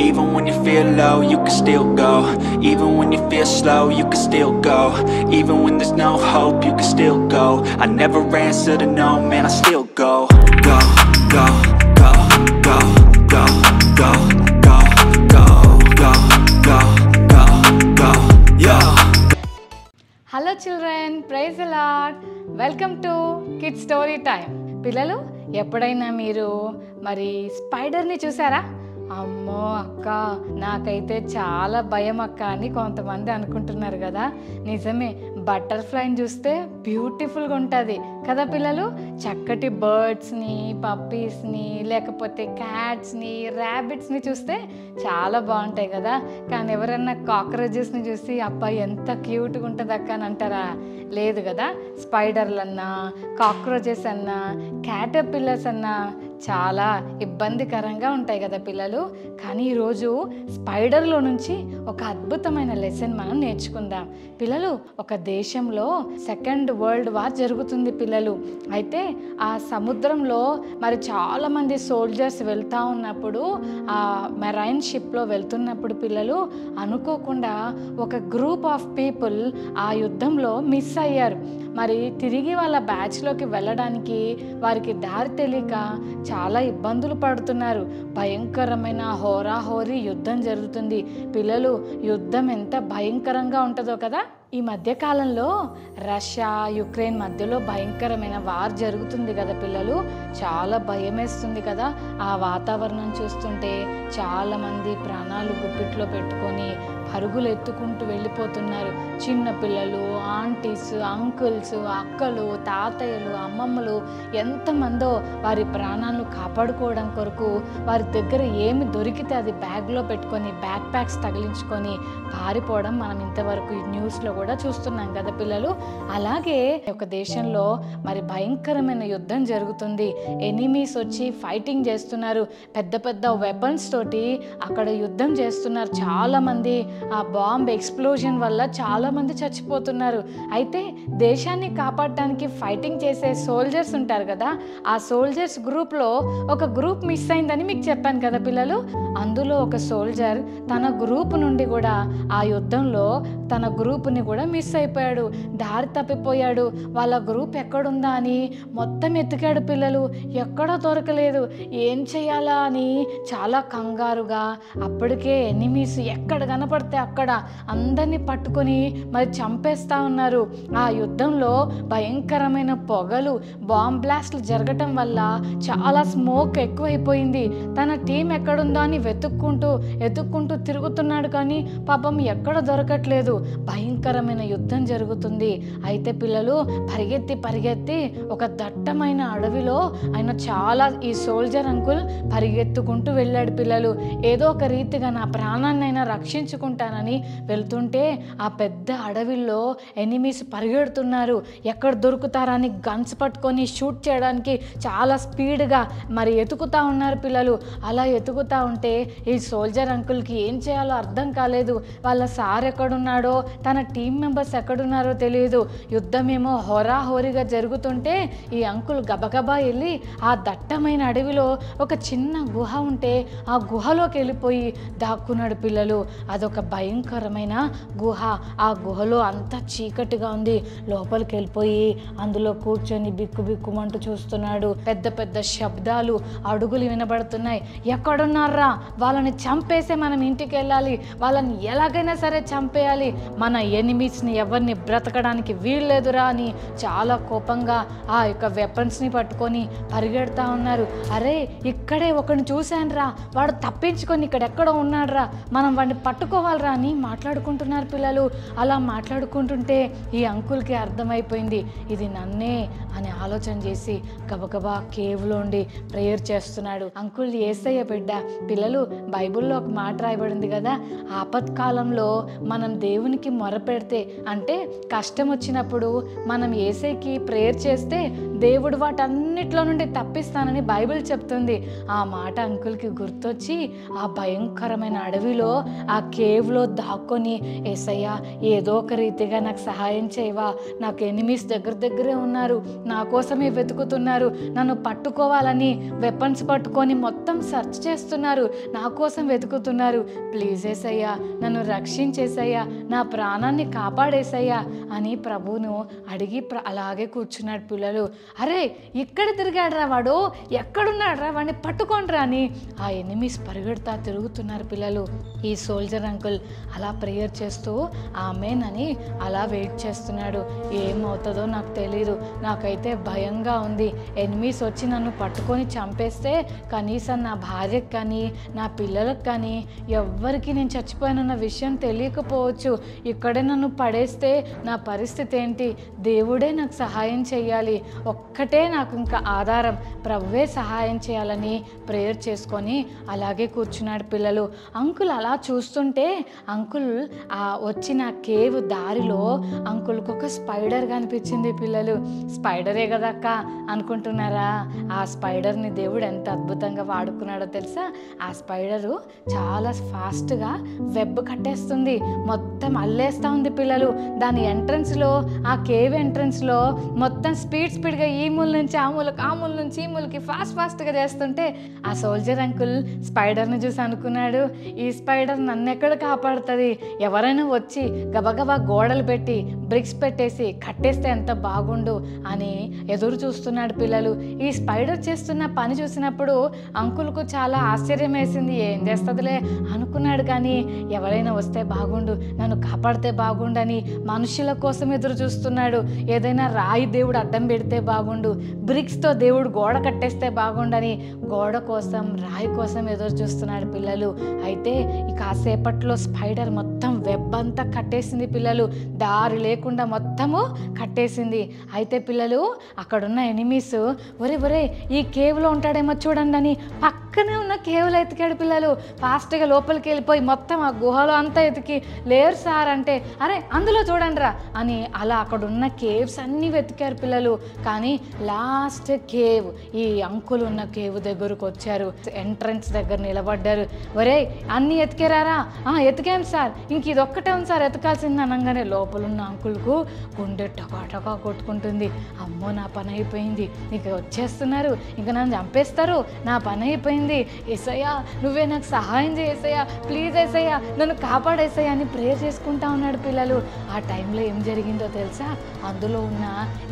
Even when you feel low, you can still go. Even when you feel slow, you can still go. Even when there's no hope, you can still go. I never answer to no, man, I still go. Go, go, go, go, go, go, go, go, go, go, go, go, yo. Hello children, praise the Lord. Welcome to kids story time. పిల్లలు, ఎప్పుడైనా మీరు స్పైడర్ని చూసారా? అమ్మో అక్క, నాకైతే చాలా భయం అక్క అని కొంతమంది అనుకుంటున్నారు కదా. నిజమే, బటర్ఫ్లైని చూస్తే బ్యూటిఫుల్గా ఉంటుంది కదా పిల్లలు. చక్కటి బర్డ్స్ని, పప్పీస్ని, లేకపోతే క్యాట్స్ని, ర్యాబిట్స్ని చూస్తే చాలా బాగుంటాయి కదా. కానీ ఎవరన్నా కాక్రోచెస్ని చూసి అబ్బాయి ఎంత క్యూట్గా ఉంటుంది అక్క అని అంటారా? లేదు కదా. స్పైడర్లన్నా, కాక్రోచెస్ అన్నా, క్యాటర్పిల్లర్స్ అన్నా చాలా ఇబ్బందికరంగా ఉంటాయి కదా పిల్లలు. కానీ ఈరోజు స్పైడర్లో నుంచి ఒక అద్భుతమైన లెసన్ మనం నేర్చుకుందాం పిల్లలు. ఒక దేశంలో సెకండ్ వరల్డ్ వార్ జరుగుతుంది పిల్లలు. అయితే ఆ సముద్రంలో చాలామంది సోల్జర్స్ వెళ్తూ ఉన్నప్పుడు, ఆ మెరైన్ షిప్లో వెళ్తున్నప్పుడు పిల్లలు అనుకోకుండా ఒక గ్రూప్ ఆఫ్ పీపుల్ ఆ యుద్ధంలో మిస్ అయ్యారు. తిరిగి వాళ్ళ బ్యాచ్లోకి వెళ్ళడానికి వారికి దారి తెలియక చాలా ఇబ్బందులు పడుతున్నారు. భయంకరమైన హోరాహోరీ యుద్ధం జరుగుతుంది పిల్లలు. యుద్ధం ఎంత భయంకరంగా ఉంటుందో కదా. ఈ మధ్యకాలంలో రష్యా, యుక్రెయిన్ మధ్యలో భయంకరమైన వార్ జరుగుతుంది కదా పిల్లలు. చాలా భయం వేస్తుంది కదా ఆ వాతావరణం చూస్తుంటే. చాలామంది ప్రాణాలు గుప్పిట్లో పెట్టుకొని పరుగులు ఎత్తుకుంటూ వెళ్ళిపోతున్నారు. చిన్న పిల్లలు, ఆంటీస్, అంకుల్స్, అక్కలు, తాతయ్యలు, అమ్మమ్మలు ఎంతమందో వారి ప్రాణాలను కాపాడుకోవడం కొరకు వారి దగ్గర ఏమి దొరికితే అది బ్యాగ్లో పెట్టుకొని, బ్యాక్ ప్యాక్స్ తగిలించుకొని పారిపోవడం మనం ఇంతవరకు ఈ న్యూస్లో కూడా చూస్తున్నాం కదా పిల్లలు. అలాగే ఒక దేశంలో భయంకరమైన యుద్ధం జరుగుతుంది. ఎనిమీస్ వచ్చి ఫైటింగ్ చేస్తున్నారు. పెద్ద పెద్ద వెపన్స్ తోటి అక్కడ యుద్ధం చేస్తున్నారు. చాలామంది ఆ బాంబ్ ఎక్స్ప్లోజన్ వల్ల చాలామంది చచ్చిపోతున్నారు. అయితే దేశాన్ని కాపాడటానికి ఫైటింగ్ చేసే సోల్జర్స్ ఉంటారు కదా, ఆ సోల్జర్స్ గ్రూప్లో ఒక గ్రూప్ మిస్ అయిందని మీకు చెప్పాను కదా పిల్లలు. అందులో ఒక సోల్జర్ తన గ్రూప్ నుండి కూడా ఆ యుద్ధంలో తన గ్రూప్ని కూడా మిస్ అయిపోయాడు, దారి తప్పిపోయాడు. వాళ్ళ గ్రూప్ ఎక్కడుందా అని మొత్తం ఎతికాడు పిల్లలు. ఎక్కడో దొరకలేదు. ఏం చేయాలా అని చాలా కంగారుగా, అప్పటికే ఎనిమీస్ ఎక్కడ కనపడితే అక్కడ అందరినీ పట్టుకొని చంపేస్తూ ఉన్నారు. ఆ యుద్ధంలో భయంకరమైన పొగలు, బాంబ్ బ్లాస్ట్లు జరగటం వల్ల చాలా స్మోక్ ఎక్కువైపోయింది. తన టీం ఎక్కడుందో అని వెతుక్కుంటూ తిరుగుతున్నాడు. కానీ పాపం ఎక్కడ దొరకట్లేదు. భయంకరమైన యుద్ధం జరుగుతుంది. అయితే పిల్లలు పరిగెత్తి ఒక దట్టమైన అడవిలో ఈ సోల్జర్ అంకుల్ పరిగెత్తుకుంటూ వెళ్ళాడు పిల్లలు. ఏదో ఒక రీతిగా నా ప్రాణాన్నైనా రక్షించుకుంటానని వెళ్తుంటే ఆ పెద్ద అడవిలో ఎనిమీస్ పరిగెడుతున్నారు. ఎక్కడ దొరుకుతారని గన్స్ పట్టుకొని షూట్ చేయడానికి చాలా స్పీడ్గా ఎతుకుతా ఉన్నారు పిల్లలు. అలా ఎతుకుతా ఉంటే ఈ సోల్జర్ అంకుల్కి ఏం చేయాలో అర్థం కాలేదు. వాళ్ళ సార్ ఎక్కడున్నాడో, తన టీం మెంబర్స్ ఎక్కడున్నారో తెలియదు. యుద్ధమేమో హోరాహోరీగా జరుగుతుంటే ఈ అంకుల్ గబగబా వెళ్ళి ఆ దట్టమైన అడవిలో ఒక చిన్న గుహ ఉంటే ఆ గుహలోకి వెళ్ళిపోయి దాక్కున్నాడు పిల్లలు. అదొక భయంకరమైన గుహ. ఆ గుహలో అంతా చీకటిగా ఉంది. లోపలికి వెళ్ళిపోయి అందులో కూర్చొని బిక్కుమంటూ చూస్తున్నాడు. పెద్ద పెద్ద శబ్దాలు, అడుగులు వినబడుతున్నాయి. ఎక్కడున్నారా? వాళ్ళని చంపేసే మనం ఇంటికి వెళ్ళాలి, వాళ్ళని ఎలాగైనా సరే చంపేయాలి, మన ఎనిమీస్ని ఎవరిని బ్రతకడానికి వీల్లేదురా అని చాలా కోపంగా ఆ యొక్క వెపన్స్ని పట్టుకొని పరిగెడతా ఉన్నారు. అరే, ఇక్కడే ఒకరిని చూశాను రా, వాడు తప్పించుకొని ఇక్కడెక్కడో ఉన్నాడు రా, మనం వాడిని పట్టుకోవాలరా అని మాట్లాడుకుంటున్నారు పిల్లలు. అలా మాట్లాడుకుంటుంటే ఈ అంకుల్కి అర్థమైపోయింది ఇది నన్నే అని ఆలోచన చేసి గబగబా కేవ్లో ఉండి ప్రేయర్ చేస్తున్నాడు. అంకుల్ యేసయ్య బిడ్డ. పిల్లలు, బైబిల్లో ఒక మాట రాయబడింది కదా, ఆపత్కాలంలో మనం దేవునికి మొరపెడితే, అంటే కష్టం వచ్చినప్పుడు మనం యేసయ్యకి ప్రేయర్ చేస్తే దేవుడు వాటన్నిటిలో నుండి తప్పిస్తానని బైబిల్ చెప్తుంది. ఆ మాట అంకుల్కి గుర్తొచ్చి ఆ భయంకరమైన అడవిలో ఆ కేవ్ కేవ్లో దాక్కొని యేసయ్యా ఏదో ఒక రీతిగా నాకు సహాయం చేయవా, నాకు ఎనిమీస్ దగ్గరే ఉన్నారు, నా కోసమే వెతుకుతున్నారు, నన్ను పట్టుకోవాలని వెపన్స్ పట్టుకొని మొత్తం సెర్చ్ చేస్తున్నారు, నా కోసం వెతుకుతున్నారు, ప్లీజ్ యేసయ్యా నన్ను రక్షించేసయ్యా, నా ప్రాణాన్ని కాపాడేసయ్యా అని ప్రభువును అడిగి అలాగే కూర్చున్నాడు పిల్లలు. అరే ఇక్కడ తిరిగాడురా వాడు, ఎక్కడున్నాడురా వాడిని పట్టుకోండిరా అని ఆ ఎనిమీస్ పరిగెడతా తిరుగుతున్నారు పిల్లలు. ఈ సోల్జర్ అంకుల్ అలా ప్రేయర్ చేస్తూ ఆమెన్ అని అలా వెయిట్ చేస్తున్నాడు. ఏమవుతుందో నాకు తెలీదు, నాకైతే భయంగా ఉంది, ఎనిమీస్ వచ్చి నన్ను పట్టుకొని చంపేస్తే కనీసం నా భార్యకు కానీ నా పిల్లలకు కానీ ఎవ్వరికి నేను చచ్చిపోయానన్న విషయం తెలియకపోవచ్చు, ఇక్కడే నన్ను పడేస్తే నా పరిస్థితి ఏంటి, దేవుడే నాకు సహాయం చేయాలి, ఒక్కటే నాకు ఇంకా ఆధారం, ప్రభువే సహాయం చేయాలని ప్రేయర్ చేసుకొని అలాగే కూర్చున్నాడు పిల్లలు. అంకుల్ అలా చూస్తుంటే అంకుల్ వచ్చిన కేవ్ దారిలో అంకుల్కి ఒక స్పైడర్ కనిపించింది పిల్లలు. స్పైడరే కదక్క అనుకుంటున్నారా, ఆ స్పైడర్ని దేవుడు ఎంత అద్భుతంగా వాడుకున్నాడో తెలుసా. ఆ స్పైడరు చాలా ఫాస్ట్గా వెబ్ కట్టేస్తుంది, మొత్తం అల్లేస్తూ ఉంది పిల్లలు. దాని ఎంట్రన్స్లో, ఆ కేవ్ ఎంట్రన్స్లో మొత్తం స్పీడ్గా ఈ మూల నుంచి ఆ మూలకి, ఆ మూల నుంచి ఈ మూలకి ఫాస్ట్గా చేస్తుంటే ఆ సోల్జర్ అంకుల్ స్పైడర్ని చూసి అనుకున్నాడు, ఈ స్పైడర్ నన్ను ఎక్కడ కాపాడుతుంది, ఎవరైనా వచ్చి గబగబా గోడలు పెట్టి బ్రిక్స్ పెట్టేసి కట్టేస్తే ఎంత బాగుండు అని ఎదురు చూస్తున్నాడు పిల్లలు. ఈ స్పైడర్ చేస్తున్న పని చూసినప్పుడు అంకుల్కు చాలా ఆశ్చర్యం వేసింది. ఏం చేస్తుందిలే అనుకున్నాడు, కానీ ఎవరైనా వస్తే బాగుండు, నన్ను కాపాడితే బాగుండని మనుషుల కోసం ఎదురు చూస్తున్నాడు. ఏదైనా రాయి దేవుడు అడ్డం పెడితే బాగుండు, బ్రిక్స్తో దేవుడు గోడ కట్టేస్తే బాగుండని గోడ కోసం రాయి కోసం ఎదురు చూస్తున్నాడు పిల్లలు. అయితే ఈ కాసేపట్లో స్పైడర్ మొత్తం వెబ్ అంతా కట్టేసింది పిల్లలు, దారి లేకుండా మొత్తము కట్టేసింది. అయితే పిల్లలు అక్కడున్న ఎనిమీస్ ఒరే ఈ కేవ్లో ఉంటాడేమో చూడండి అని పక్కనే ఉన్న కేవ్లో ఎతికాడు పిల్లలు. ఫాస్ట్గా లోపలికి వెళ్ళిపోయి మొత్తం ఆ గుహలో అంతా ఎతికి లేరు సార్ అంటే, అరే అందులో చూడండి రా అని అలా అక్కడున్న కేవ్స్ అన్నీ వెతికారు పిల్లలు. కానీ లాస్ట్ కేవ్, ఈ అంకుల్ ఉన్న కేవ్ దగ్గరకు వచ్చారు. ఎంట్రన్స్ దగ్గర నిలబడ్డారు. ఒరే అన్నీ ఎతికేరారా? ఎతికాం సార్, ఇంక ఇది ఒక్కటే ఉంది సార్ ఎతకాల్సింది అనగానే లోపలున్న అంకుల్కు గుండె టకా కొట్టుకుంటుంది. అమ్మో నా పని అయిపోయింది, ఇక వచ్చేస్తున్నారు, ఇంకా నన్ను చంపేస్తారు, నా పని అయిపోయింది, యేసయ్యా నువ్వే నాకు సహాయం చేసేయ్యా, ప్లీజ్ యేసయ్యా నన్ను కాపాడేసయ్యా అని ప్రేయర్ చేసుకుంటా ఉన్నాడు పిల్లలు. ఆ టైంలో ఏం జరిగిందో తెలుసా, అందులో ఉన్న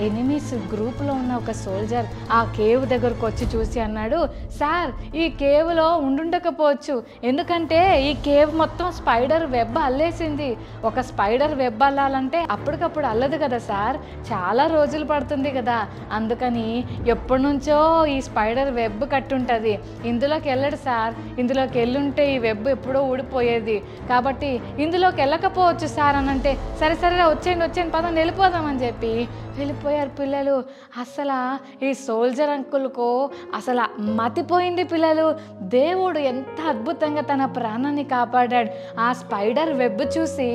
ఎనిమీస్ గ్రూప్లో ఉన్న ఒక సోల్జర్ ఆ కేవ్ దగ్గరకు వచ్చి చూసి అన్నాడు, సార్ ఈ కేవ్లో ఉండుండకపోవచ్చు, ఎందుకంటే ఈ కేవ్ మొత్తం స్పైడర్ వెబ్ అల్లేసింది. ఒక స్పైడర్ వెబ్ అల్లాలంటే అప్పటికప్పుడు అల్లదు కదా సార్, చాలా రోజులు పడుతుంది కదా, అందుకని ఎప్పటి నుంచో ఈ స్పైడర్ వెబ్ కట్టుంటుంది, ఇందులోకి వెళ్ళడు సార్, ఇందులోకి వెళ్ళుంటే ఈ వెబ్ ఎప్పుడో ఊడిపోయేది, కాబట్టి ఇందులోకి వెళ్ళకపోవచ్చు సార్ అని అంటే, సరే వచ్చేయండి పదండి వెళ్ళిపోదామని చెప్పి వెళ్ళిపోయారు పిల్లలు. అసలు ఈ సోల్జర్ అంకుల్కు అసలు మతిపోయింది పిల్లలు, దేవుడు ఎంత అద్భుతంగా తన ప్రాణాన్ని కాపాడాడు. ఆ స్పైడర్ వెబ్ చూసి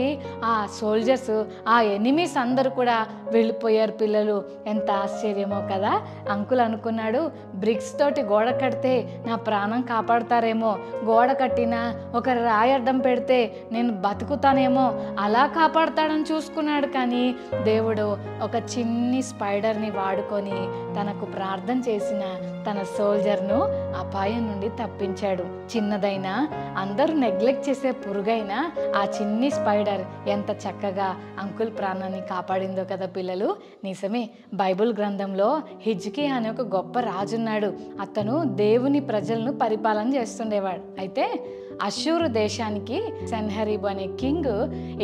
ఆ సోల్జర్స్, ఆ ఎనిమీస్ అందరూ కూడా వెళ్ళిపోయారు పిల్లలు. ఎంత ఆశ్చర్యమో కదా. అంకుల్ అనుకున్నాడు, బ్రిక్స్ తోటి గోడ కడితే నా ప్రాణం కాపాడుతారేమో, గోడ కట్టినా ఒక రాయి అడ్డం పెడితే నేను బతుకుతానేమో, అలా కాపాడుతాడని చూసుకున్నాడు. కానీ దేవుడు ఒక చిన్ని స్పైడర్ని వాడుకొని తనకు ప్రార్థన చేసిన తన సోల్జర్ను అపాయం నుండి తప్పించాడు. చిన్నదైనా అందరూ నెగ్లెక్ట్ చేసే పురుగైనా ఆ చిన్ని స్పైడర్ ఎంత చక్కగా అంకుల్ ప్రాణాన్ని కాపాడిందో కదా పిల్లలు. నిజమే, బైబుల్ గ్రంథంలో హిజ్కియా అనే ఒక గొప్ప రాజున్నాడు. అతను దేవుని ప్రజలను పరిపాలన చేస్తుండేవాడు. అయితే అష్షూరు దేశానికి సెన్హెరీబు అనే కింగ్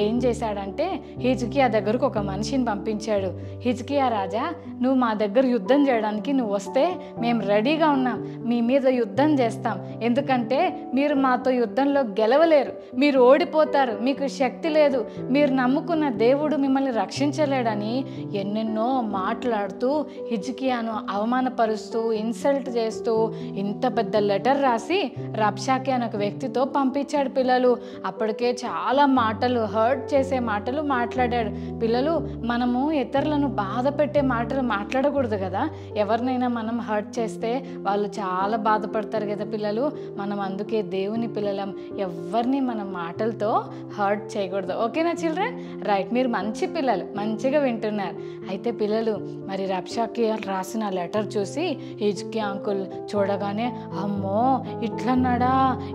ఏం చేశాడంటే హిజ్కియా దగ్గరకు ఒక మనిషిని పంపించాడు. హిజ్కియా రాజా, నువ్వు మా దగ్గర యుద్ధం చేయడానికి నువ్వు వస్తే మేము రెడీగా ఉన్నాం, మీ మీద యుద్ధం చేస్తాం, ఎందుకంటే మీరు మాతో యుద్ధంలో గెలవలేరు, మీరు ఓడిపోతారు, మీకు శక్తి లేదు, మీరు నమ్ముకున్న దేవుడు మిమ్మల్ని రక్షించలేడని ఎన్నెన్నో మాట్లాడుతూ హిజ్కియాను అవమానపరుస్తూ ఇన్సల్ట్ చేస్తూ ఇంత పెద్ద లెటర్ రాసి రబ్షాకే అనే ఒక వ్యక్తితో బాధతో పంపించాడు పిల్లలు. అప్పటికే చాలా మాటలు, హర్ట్ చేసే మాటలు మాట్లాడాడు. పిల్లలు, మనము ఇతరులను బాధ పెట్టే మాటలు మాట్లాడకూడదు కదా. ఎవరినైనా మనం హర్ట్ చేస్తే వాళ్ళు చాలా బాధపడతారు కదా పిల్లలు. మనం అందుకే దేవుని పిల్లలం, ఎవరిని మనం మాటలతో హర్ట్ చేయకూడదు. ఓకేనా చిల్డ్రన్? రైట్, మీరు మంచి పిల్లలు, మంచిగా వింటున్నారు. అయితే పిల్లలు, మరి రబ్షాకి రాసిన లెటర్ చూసి హిజ్కియా అంకుల్ చూడగానే, అమ్మో ఇట్లన్నాడా,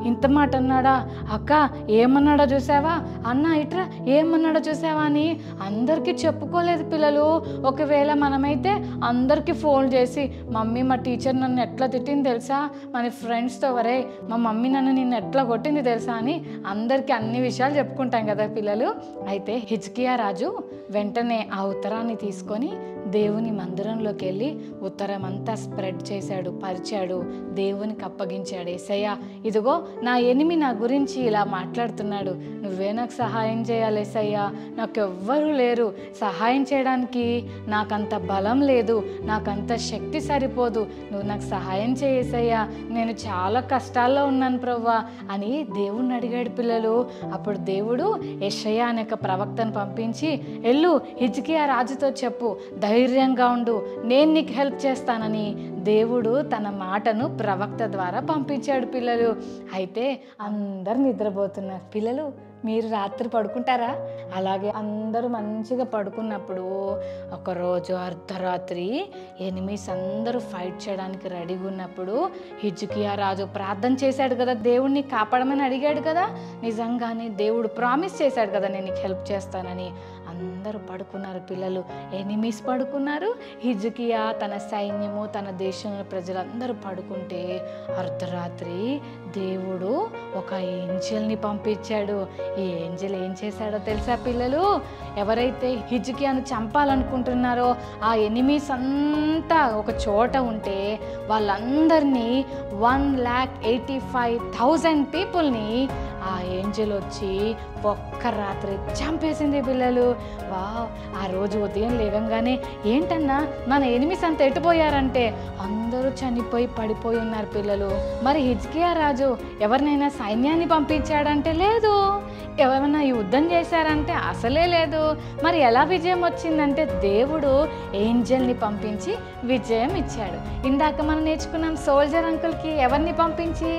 ఇంత మాట అన్నాడా, అక్క ఏమన్నాడో చూసావా, అన్న ఇట్లా ఏమన్నాడో చూసావా అని అందరికీ చెప్పుకోలేదు పిల్లలు. ఒకవేళ మనమైతే అందరికీ ఫోన్ చేసి, మమ్మీ మా టీచర్ నన్ను ఎట్లా తిట్టింది తెలుసా, మన ఫ్రెండ్స్తో వరే మా మమ్మీ నన్ను నిన్ను ఎట్లా కొట్టింది తెలుసా అని అందరికీ అన్ని విషయాలు చెప్పుకుంటాం కదా పిల్లలు. అయితే హిజ్కియా రాజు వెంటనే ఆ ఉత్తరాన్ని తీసుకొని దేవుని మందిరంలోకి వెళ్ళి ఉత్తరం అంతా స్ప్రెడ్ చేశాడు, పరిచాడు, దేవునికి అప్పగించాడు. యేసయ్యా, ఇదిగో నా ఎనిమి నా గురించి ఇలా మాట్లాడుతున్నాడు, నువ్వే నాకు సహాయం చేయాలి యేసయ్యా, నాకెవ్వరూ లేరు సహాయం చేయడానికి, నాకంత బలం లేదు, నాకంత శక్తి సరిపోదు, నువ్వు నాకు సహాయం చేయేసయ్యా, నేను చాలా కష్టాల్లో ఉన్నాను ప్రభువా అని దేవుణ్ణి అడిగాడు పిల్లలు. అప్పుడు దేవుడు యెషయా అనే ఒక ప్రవక్తను పంపించి, ఎల్లు హిజ్కియా రాజుతో చెప్పు, ధైర్యంగా ఉండు, నేను నీకు హెల్ప్ చేస్తానని దేవుడు తన మాటను ప్రవక్త ద్వారా పంపించాడు పిల్లలు. అయితే అందరు నిద్రపోతున్నారు. పిల్లలు, మీరు రాత్రి పడుకుంటారా? అలాగే అందరూ మంచిగా పడుకున్నప్పుడు ఒకరోజు అర్ధరాత్రి ఎనిమీస్ అందరూ ఫైట్ చేయడానికి రెడీగా ఉన్నప్పుడు హిజ్కియా రాజు ప్రార్థన చేశాడు కదా, దేవుణ్ణి కాపాడమని అడిగాడు కదా. నిజంగానే దేవుడు ప్రామిస్ చేశాడు కదా, నేను నీకు హెల్ప్ చేస్తానని. అందరూ పడుకున్నారు పిల్లలు, ఎనిమీస్ పడుకున్నారు, హిజ్కియా తన సైన్యము తన దేశంలో ప్రజలందరూ పడుకుంటే అర్ధరాత్రి దేవుడు ఒక ఏంజెల్ని పంపించాడు. ఈ ఏంజెల్ ఏం చేశాడో తెలుసా పిల్లలు? ఎవరైతే హిజ్కియాను చంపాలనుకుంటున్నారో ఆ ఎనిమీస్ అంతా ఒక చోట ఉంటే వాళ్ళందరినీ 1,85,000 పీపుల్ని ఆ ఏంజెల్ వచ్చి ఒక్క రాత్రి చంపేసింది పిల్లలు. వావ్! ఆ రోజు ఉదయం లేవగానే, ఏంటన్నా మన ఎనిమిస్ అంతా ఎట్టుపోయారంటే అందరూ చనిపోయి పడిపోయి ఉన్నారు పిల్లలు. మరి హిజ్కియా రాజు ఎవరినైనా సైన్యాన్ని పంపించాడంటే లేదు, ఎవరైనా యుద్ధం చేశారంటే అసలే లేదు. మరి ఎలా విజయం వచ్చిందంటే దేవుడు ఏంజెల్ని పంపించి విజయం ఇచ్చాడు. ఇందాక మనం నేర్చుకున్నాం, సోల్జర్ అంకుల్కి ఎవరిని పంపించి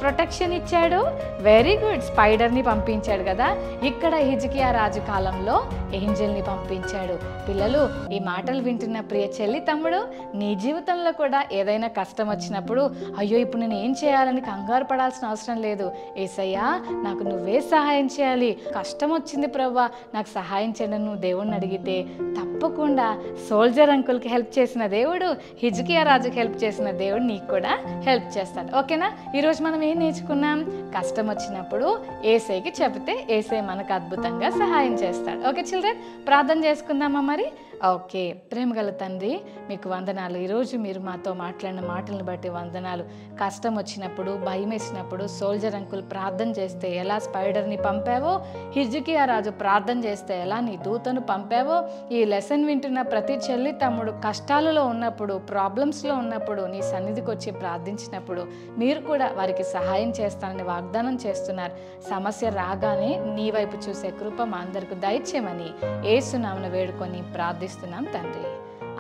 ప్రొటెక్షన్ ఇచ్చాడు? వెరీ గుడ్, స్పైడర్ని పంపించాడు కదా. ఇక్కడ హిజ్కియా రాజు కాలంలో ఏంజెల్ని పంపించాడు. పిల్లలు, ఈ మాటలు వింటున్న ప్రియ చెల్లి తమ్ముడు, నీ జీవితంలో కూడా ఏదైనా కష్టం వచ్చినప్పుడు అయ్యో ఇప్పుడు నేను ఏం చేయాలని కంగారు పడాల్సిన అవసరం లేదు. యేసయ్యా, నాకు నువ్వే సహాయం చేయాలి, కష్టం వచ్చింది ప్రభువా నాకు సహాయం చేయను నువ్వు దేవుణ్ణి అడిగితే తప్పకుండా సోల్జర్ అంకుల్కి హెల్ప్ చేసిన దేవుడు, హిజ్కియా రాజుకి హెల్ప్ చేసిన దేవుడు నీకు కూడా హెల్ప్ చేస్తాడు. ఓకేనా? ఈరోజు మనం ఏం నేర్చుకున్నాం? కష్టం వచ్చినప్పుడు యేసయ్యకి చెబితే యేసయ్య మనకు అద్భుతంగా సహాయం చేస్తాడు. ఓకే చిల్డ్రన్, ప్రార్థన చేసుకుందామా మరి? ఓకే. ప్రేమగల తండ్రి, మీకు వందనాలు. ఈరోజు మీరు మాతో మాట్లాడిన మాటలను బట్టి వందనాలు. కష్టం వచ్చినప్పుడు, భయం వేసినప్పుడు సోల్జర్ అంకుల్ ప్రార్థన చేస్తే ఎలా స్పైడర్ని పంపావో, హిజ్కియా రాజు ప్రార్థన చేస్తే ఎలా నీ దూతను పంపావో, ఈ లెసన్ వింటున్న ప్రతి చెల్లి తమ్ముడు కష్టాలలో ఉన్నప్పుడు, ప్రాబ్లమ్స్లో ఉన్నప్పుడు నీ సన్నిధికి వచ్చి ప్రార్థించినప్పుడు మీరు కూడా వారికి సహాయం చేస్తానని వాగ్దానం చేస్తున్నారు. సమస్య రాగానే నీ వైపు చూసే కృప మా అందరికి దయచేయమని యేసు నామమున వేడుకొని ప్రార్థిస్తున్నాం తండ్రి.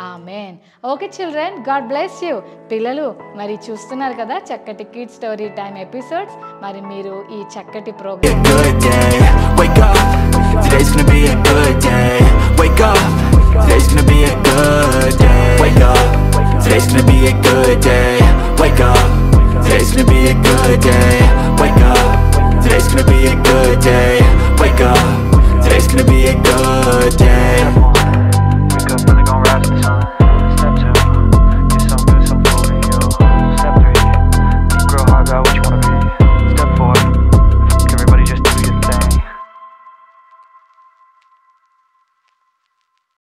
Amen. Okay children, God bless you. పిల్లలు, మరి చూస్తున్నారు కదా చక్కటి కిడ్ స్టోరీ టైం ఎపిసోడ్స్. మరి మీరు ఈ చక్కటి programme Today's gonna be a good day. Wake up.